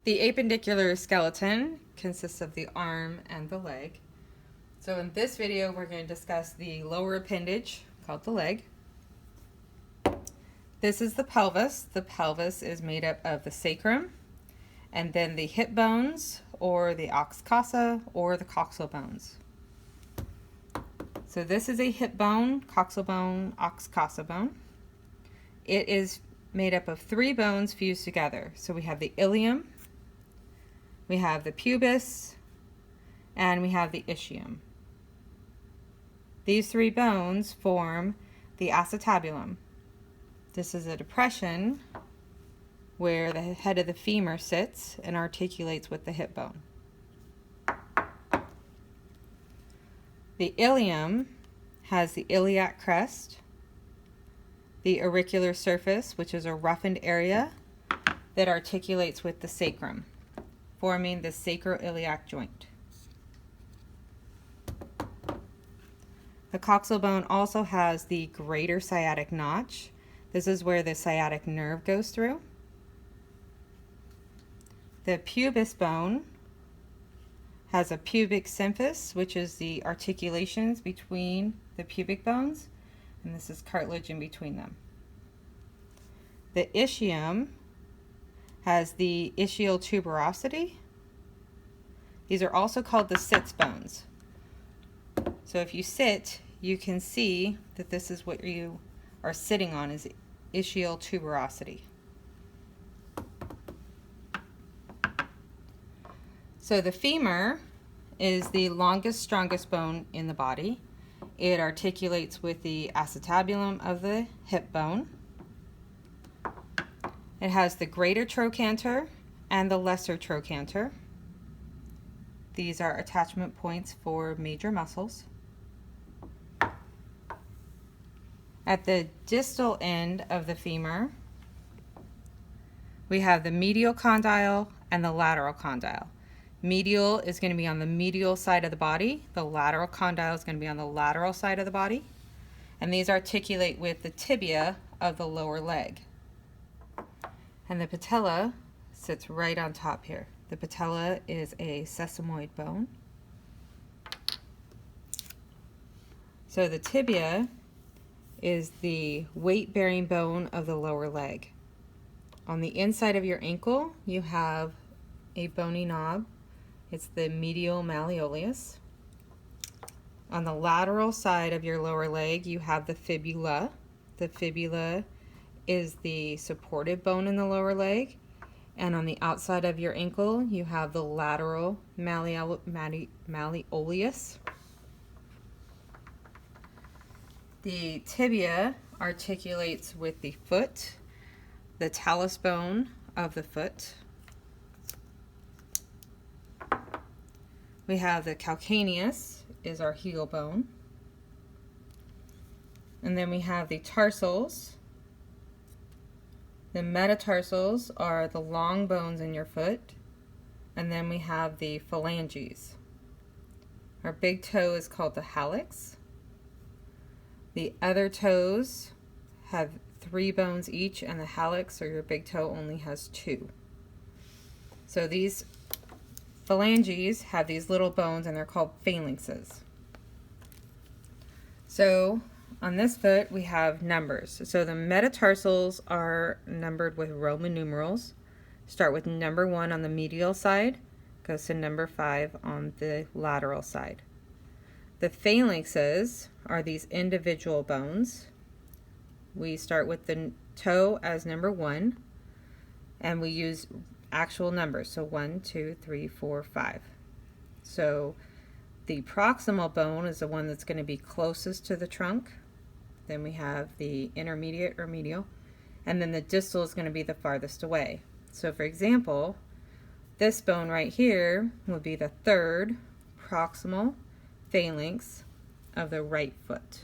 The appendicular skeleton consists of the arm and the leg. So in this video, we're going to discuss the lower appendage, called the leg. This is the pelvis. The pelvis is made up of the sacrum, and then the hip bones, or the ox causa, or the coxal bones. So this is a hip bone, coxal bone, ox causa bone. It is made up of three bones fused together. So we have the ilium, we have the pubis, and we have the ischium. These three bones form the acetabulum. This is a depression where the head of the femur sits and articulates with the hip bone. The ilium has the iliac crest, the auricular surface, which is a roughened area that articulates with the sacrum, forming the sacroiliac joint. The coxal bone also has the greater sciatic notch. This is where the sciatic nerve goes through. The pubis bone has a pubic symphysis, which is the articulations between the pubic bones, and this is cartilage in between them. The ischium has the ischial tuberosity. These are also called the sits bones. So if you sit, you can see that this is what you are sitting on, is ischial tuberosity. So the femur is the longest, strongest bone in the body. It articulates with the acetabulum of the hip bone. It has the greater trochanter and the lesser trochanter. These are attachment points for major muscles. At the distal end of the femur, we have the medial condyle and the lateral condyle. Medial is going to be on the medial side of the body. The lateral condyle is going to be on the lateral side of the body. And these articulate with the tibia of the lower leg. And the patella sits right on top here. The patella is a sesamoid bone. So the tibia is the weight-bearing bone of the lower leg. On the inside of your ankle, you have a bony knob. It's the medial malleolus. On the lateral side of your lower leg, you have the fibula. The fibula is the supportive bone in the lower leg. And on the outside of your ankle, you have the lateral malleolus. The tibia articulates with the foot, the talus bone of the foot. We have the calcaneus, is our heel bone. And then we have the tarsals. The metatarsals are the long bones in your foot. And then we have the phalanges. Our big toe is called the hallux. The other toes have three bones each, and the hallux, or your big toe, only has two. So these phalanges have these little bones, and they're called phalanxes. So on this foot, we have numbers. So the metatarsals are numbered with Roman numerals. Start with number 1 on the medial side, goes to number 5 on the lateral side. The phalanxes are these individual bones. We start with the toe as number 1, and we use actual numbers. So 1, 2, 3, 4, 5. So the proximal bone is the one that's going to be closest to the trunk. Then we have the intermediate or medial, and then the distal is going to be the farthest away. So for example, this bone right here would be the third proximal phalanx of the right foot.